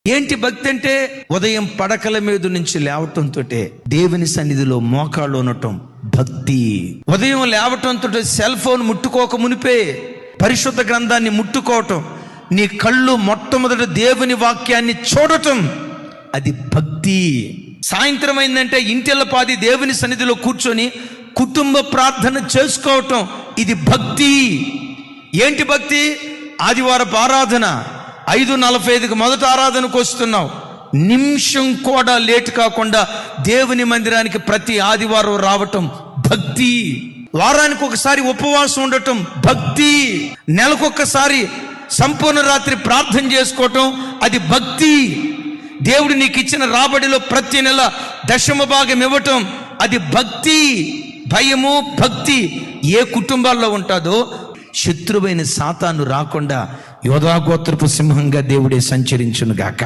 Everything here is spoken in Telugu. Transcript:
ఏంటి భక్తి అంటే? ఉదయం పడకల మీద నుంచి లేవటంతో దేవుని సన్నిధిలో మోకాళ్ళు ఉండటం భక్తి. ఉదయం లేవటంతో సెల్ ఫోన్ ముట్టుకోక మునిపే పరిశుద్ధ గ్రంథాన్ని ముట్టుకోవటం, నీ కళ్ళు మొట్టమొదట దేవుని వాక్యాన్ని చూడటం, అది భక్తి. సాయంత్రం అయిందంటే ఇంటిల్లపాది దేవుని సన్నిధిలో కూర్చొని కుటుంబ ప్రార్థన చేసుకోవటం, ఇది భక్తి. ఏంటి భక్తి? ఆదివారపు ఆరాధన 5:45 మొదట ఆరాధనకు వస్తున్నావు, నిమిషం కూడా లేట్ కాకుండా దేవుని మందిరానికి ప్రతి ఆదివారం రావటం భక్తి. వారానికి ఒకసారి ఉపవాసం ఉండటం భక్తి. నెలకొకసారి సంపూర్ణ రాత్రి ప్రార్థన చేసుకోవటం, అది భక్తి. దేవుడు నీకు ఇచ్చిన రాబడిలో ప్రతి నెల 10% ఇవ్వటం, అది భక్తి. భయము భక్తి ఏ కుటుంబాల్లో ఉంటుందో శత్రువైన సాతాను రాకుండా యోధా గోత్రపు సింహంగా దేవుడే సంచరించును గాక.